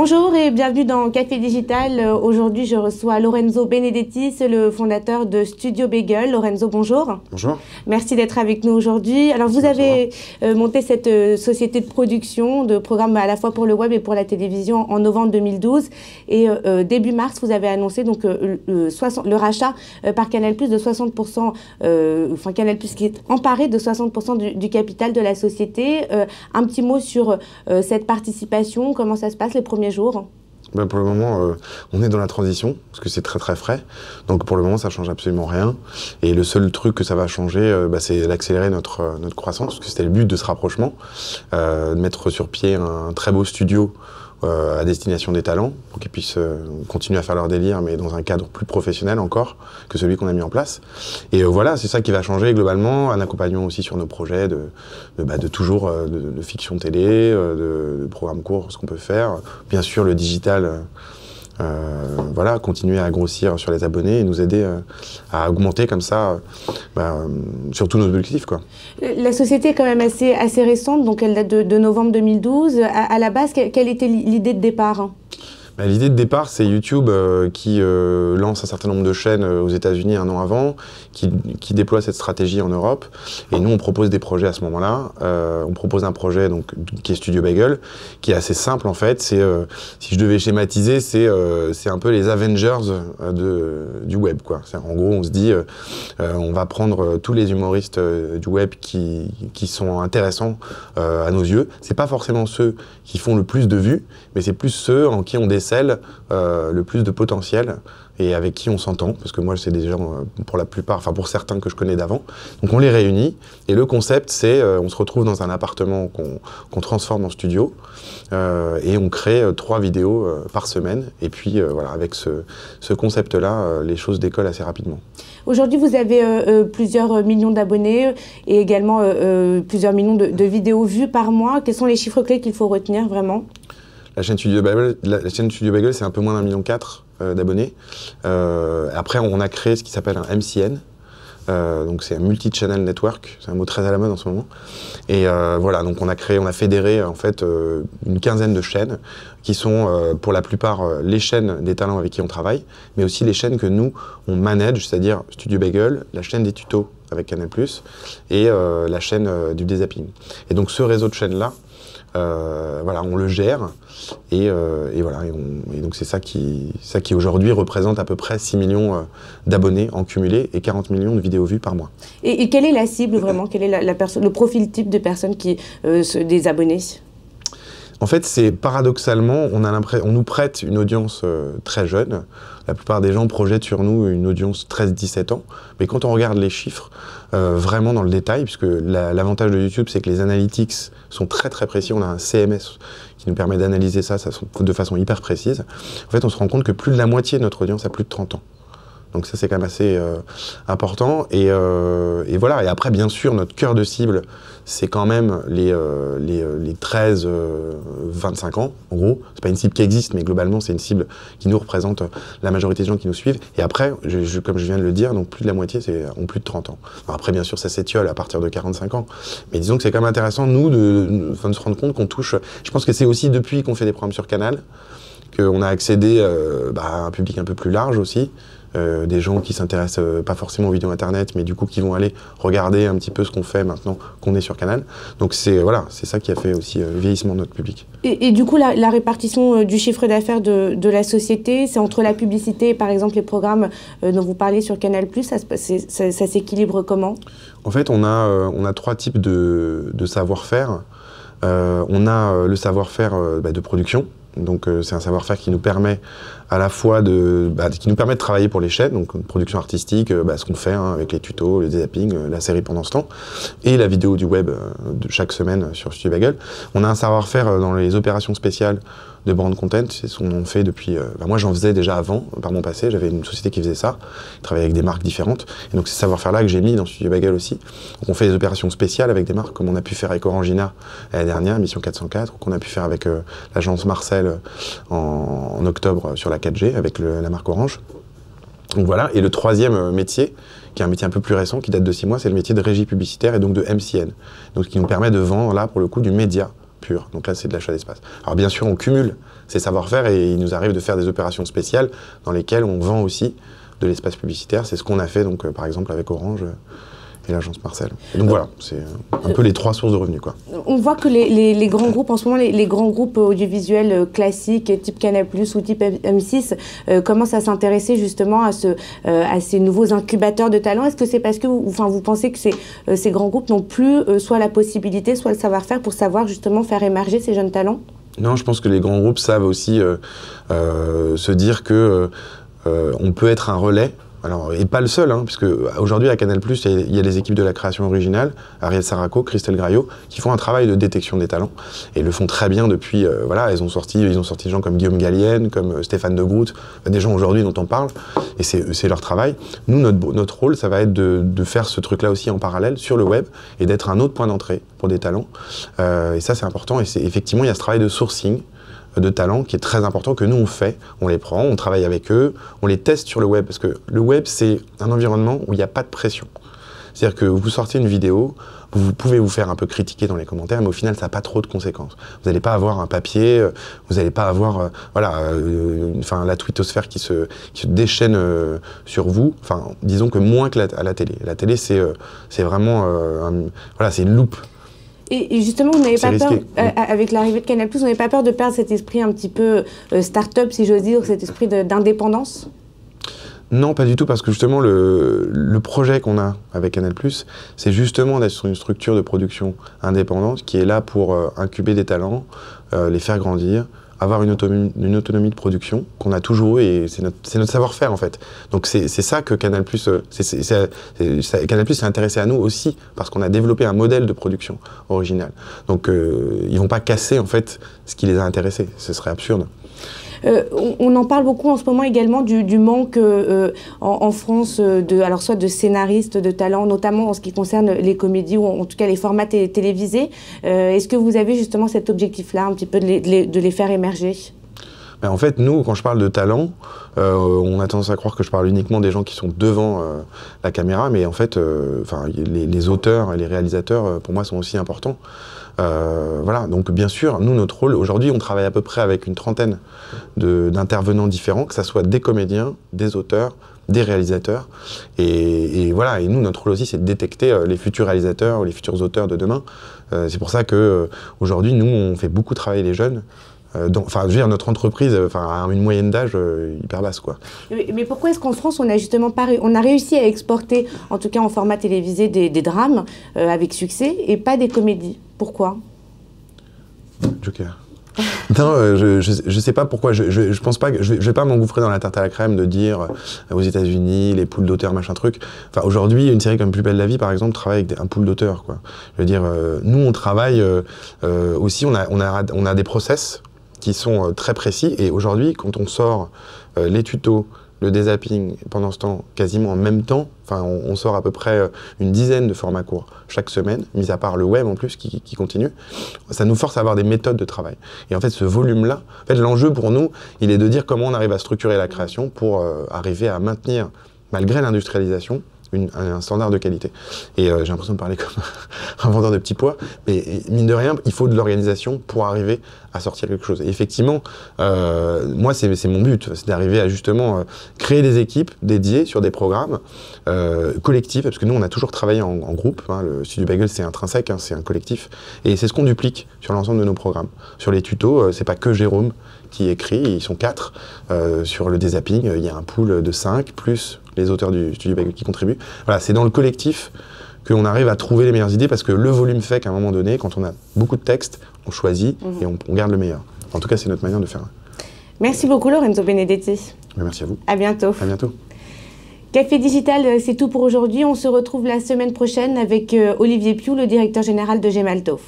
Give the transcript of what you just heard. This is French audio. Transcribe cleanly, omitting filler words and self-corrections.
Bonjour et bienvenue dans Café Digital. Aujourd'hui, je reçois Lorenzo Benedetti, c'est le fondateur de Studio Bagel. Lorenzo, bonjour. Bonjour. Merci d'être avec nous aujourd'hui. Alors, vous avez monté cette société de production de programmes à la fois pour le web et pour la télévision en novembre 2012. Et début mars, vous avez annoncé donc, le rachat par Canal+ de 60%, enfin Canal+ qui est emparé de 60% du capital de la société. Un petit mot sur cette participation, comment ça se passe les premiers jours? Ben pour le moment, on est dans la transition, parce que c'est très très frais. Donc pour le moment, ça change absolument rien. Et le seul truc que ça va changer, c'est d'accélérer notre croissance, parce que c'était le but de ce rapprochement, de mettre sur pied un très beau studio à destination des talents, pour qu'ils puissent continuer à faire leur délire, mais dans un cadre plus professionnel encore que celui qu'on a mis en place. Et voilà, c'est ça qui va changer globalement, un accompagnement aussi sur nos projets de toujours de fiction télé, de programmes courts, ce qu'on peut faire. Bien sûr, le digital, voilà, continuer à grossir sur les abonnés et nous aider à augmenter comme ça sur tous nos objectifs, quoi. La société est quand même assez récente, donc elle date de novembre 2012. À la base, quelle était l'idée de départ? L'idée de départ, c'est YouTube qui lance un certain nombre de chaînes aux États-Unis un an avant, qui déploie cette stratégie en Europe. Et nous, on propose des projets à ce moment-là. On propose un projet donc, qui est Studio Bagel, qui est assez simple en fait. Si je devais schématiser, c'est un peu les Avengers du web, quoi. En gros, on se dit, on va prendre tous les humoristes du web qui sont intéressants à nos yeux. C'est pas forcément ceux qui font le plus de vues, mais c'est plus ceux en qui on décèle le plus de potentiel et avec qui on s'entend, parce que moi c'est des gens pour la plupart, enfin pour certains que je connais d'avant, donc on les réunit et le concept c'est on se retrouve dans un appartement qu'on transforme en studio et on crée 3 vidéos par semaine et puis voilà, avec ce concept là les choses décollent assez rapidement. Aujourd'hui vous avez plusieurs millions d'abonnés et également plusieurs millions de vidéos vues par mois. Quels sont les chiffres clés qu'il faut retenir vraiment? La chaîne Studio Bagel, c'est un peu moins d'1,4 million d'abonnés. Après, on a créé ce qui s'appelle un MCN. Donc c'est un multi-channel network, c'est un mot très à la mode en ce moment. Et voilà, donc on a fédéré en fait une quinzaine de chaînes qui sont pour la plupart les chaînes des talents avec qui on travaille, mais aussi les chaînes que nous on manage, c'est-à-dire Studio Bagel, la chaîne des tutos avec Canal+, et la chaîne du dézapping. Et donc ce réseau de chaînes-là, voilà, on le gère et voilà, et donc c'est ça qui aujourd'hui représente à peu près 6 millions d'abonnés en cumulé et 40 millions de vidéos vues par mois. Et quelle est la cible vraiment? Quel est le profil type de personnes des abonnés? En fait, c'est paradoxalement, on nous prête une audience très jeune. La plupart des gens projettent sur nous une audience 13-17 ans. Mais quand on regarde les chiffres vraiment dans le détail, puisque l'avantage de YouTube, c'est que les analytics sont très très précis. On a un CMS qui nous permet d'analyser ça de façon hyper précise. En fait, on se rend compte que plus de la moitié de notre audience a plus de 30 ans. Donc ça, c'est quand même assez important. Et voilà. Et après, bien sûr, notre cœur de cible, c'est quand même les 13-25 ans, en gros. C'est pas une cible qui existe, mais globalement, c'est une cible qui nous représente la majorité des gens qui nous suivent. Et après, comme je viens de le dire, donc plus de la moitié ont plus de 30 ans. Alors après, bien sûr, ça s'étiole à partir de 45 ans. Mais disons que c'est quand même intéressant, nous, de se rendre compte qu'on touche... Je pense que c'est aussi depuis qu'on fait des programmes sur Canal, qu'on a accédé à un public un peu plus large aussi. Des gens qui s'intéressent pas forcément aux vidéos internet, mais du coup qui vont aller regarder un petit peu ce qu'on fait maintenant qu'on est sur Canal. Donc c'est ça qui a fait aussi le vieillissement de notre public. Et du coup, la répartition du chiffre d'affaires de la société, c'est entre la publicité et par exemple les programmes dont vous parlez sur Canal+, ça s'équilibre comment? En fait, on a 3 types de savoir-faire. On a le savoir-faire de production. Donc c'est un savoir-faire qui nous permet à la fois de travailler pour les chaînes, donc une production artistique, ce qu'on fait avec les tutos, le zapping, la série pendant ce temps, et la vidéo du web de chaque semaine sur Studio Bagel. On a un savoir-faire dans les opérations spéciales de brand content, c'est ce qu'on fait depuis... moi j'en faisais déjà avant, par mon passé, j'avais une société qui faisait ça, je travaillais avec des marques différentes, et donc c'est ce savoir-faire-là que j'ai mis dans Studio Bagel aussi. Donc on fait des opérations spéciales avec des marques, comme on a pu faire avec Orangina l'année dernière, Mission 404, ou qu'on a pu faire avec l'agence Marcel en octobre sur la 4G, avec la marque Orange. Donc voilà, et le troisième métier, qui est un métier un peu plus récent, qui date de 6 mois, c'est le métier de régie publicitaire et donc de MCN. Donc ce qui nous permet de vendre, là, pour le coup, du média pur. Donc là, c'est de l'achat d'espace. Alors bien sûr, on cumule ces savoir-faire et il nous arrive de faire des opérations spéciales dans lesquelles on vend aussi de l'espace publicitaire. C'est ce qu'on a fait, donc, par exemple, avec Orange et l'agence Marcel. Et donc voilà, c'est un peu les 3 sources de revenus, quoi. On voit que les grands groupes, en ce moment, les grands groupes audiovisuels classiques, type Canal+, ou type M6, commencent à s'intéresser justement à ces nouveaux incubateurs de talents. Est-ce que c'est parce que vous pensez que ces grands groupes n'ont plus soit la possibilité, soit le savoir-faire pour savoir justement faire émerger ces jeunes talents? Non, je pense que les grands groupes savent aussi se dire que on peut être un relais. Alors, et pas le seul, hein, puisque aujourd'hui à Canal+, il y a les équipes de la création originale, Ariel Saraco, Christelle Graillot, qui font un travail de détection des talents, et le font très bien depuis, voilà, ils ont sorti des gens comme Guillaume Gallienne, comme Stéphane de Groot, des gens aujourd'hui dont on parle, et c'est leur travail. Nous, notre rôle, ça va être de faire ce truc-là aussi en parallèle sur le web, et d'être un autre point d'entrée pour des talents, et ça c'est important, et effectivement il y a ce travail de sourcing, de talents qui est très important, que nous on fait, on les prend, on travaille avec eux, on les teste sur le web, parce que le web c'est un environnement où il n'y a pas de pression. C'est-à-dire que vous sortez une vidéo, vous pouvez vous faire un peu critiquer dans les commentaires, mais au final ça n'a pas trop de conséquences. Vous n'allez pas avoir un papier, vous n'allez pas avoir la twittosphère qui se déchaîne sur vous, disons que moins que à la télé. La télé c'est vraiment, c'est une loupe. Et justement, vous n'avez pas peur, avec l'arrivée de Canal+, vous n'avez pas peur de perdre cet esprit un petit peu start-up, si j'ose dire, cet esprit d'indépendance? Non, pas du tout, parce que justement, le projet qu'on a avec Canal+, c'est justement d'être sur une structure de production indépendante qui est là pour incuber des talents, les faire grandir, avoir une autonomie de production qu'on a toujours eu, et c'est notre savoir-faire en fait. Donc c'est ça que Canal+, Canal+ s'est intéressé à nous aussi, parce qu'on a développé un modèle de production original. Donc ils vont pas casser en fait ce qui les a intéressés, ce serait absurde. On en parle beaucoup en ce moment également du manque en France alors soit de scénaristes, de talents, notamment en ce qui concerne les comédies ou en tout cas les formats télévisés. Est-ce que vous avez justement cet objectif-là, un petit peu de les faire émerger? En fait, nous, quand je parle de talent, on a tendance à croire que je parle uniquement des gens qui sont devant la caméra, mais en fait, les auteurs et les réalisateurs, pour moi, sont aussi importants. Voilà, donc bien sûr, nous, notre rôle, aujourd'hui, on travaille à peu près avec une trentaine d'intervenants différents, que ce soit des comédiens, des auteurs, des réalisateurs. Et voilà, et nous, notre rôle aussi, c'est de détecter les futurs réalisateurs ou les futurs auteurs de demain. C'est pour ça qu'aujourd'hui, nous, on fait beaucoup travailler les jeunes. Je veux dire, notre entreprise a une moyenne d'âge hyper basse, quoi. Mais pourquoi est-ce qu'en France, on a justement on a réussi à exporter, en tout cas en format télévisé, des drames avec succès et pas des comédies? Pourquoi? Joker. Non, je sais pas pourquoi. Je pense pas que je vais pas m'engouffrer dans la tarte à la crème de dire aux États-Unis les poules d'auteurs machin truc. Enfin, aujourd'hui, une série comme Plus belle la vie, par exemple, travaille avec un pool d'auteurs, quoi. Je veux dire, nous, on travaille aussi. On a des process qui sont très précis, et aujourd'hui, quand on sort les tutos, le dézapping, pendant ce temps, quasiment en même temps, on sort à peu près une dizaine de formats courts chaque semaine, mis à part le web en plus qui continue, ça nous force à avoir des méthodes de travail. Et en fait, ce volume-là, l'enjeu pour nous, il est de dire comment on arrive à structurer la création pour arriver à maintenir, malgré l'industrialisation, un standard de qualité. Et j'ai l'impression de parler comme un vendeur de petits pois, mais mine de rien, il faut de l'organisation pour arriver à sortir quelque chose. Et effectivement, moi, c'est mon but, c'est d'arriver à justement créer des équipes dédiées sur des programmes collectifs, parce que nous, on a toujours travaillé en groupe, hein, le Studio Bagel, c'est intrinsèque, hein, c'est un collectif, et c'est ce qu'on duplique sur l'ensemble de nos programmes. Sur les tutos, c'est pas que Jérôme qui écrit, ils sont 4. Sur le dézapping, il y a un pool de 5, plus les auteurs du Studio Bagel qui contribuent. Voilà, c'est dans le collectif qu'on arrive à trouver les meilleures idées, parce que le volume fait qu'à un moment donné, quand on a beaucoup de textes, on choisit et on garde le meilleur. En tout cas, c'est notre manière de faire. Merci beaucoup, Lorenzo Benedetti. Merci à vous. À bientôt. À bientôt. Café Digital, c'est tout pour aujourd'hui. On se retrouve la semaine prochaine avec Olivier Piou, le directeur général de Gemalto.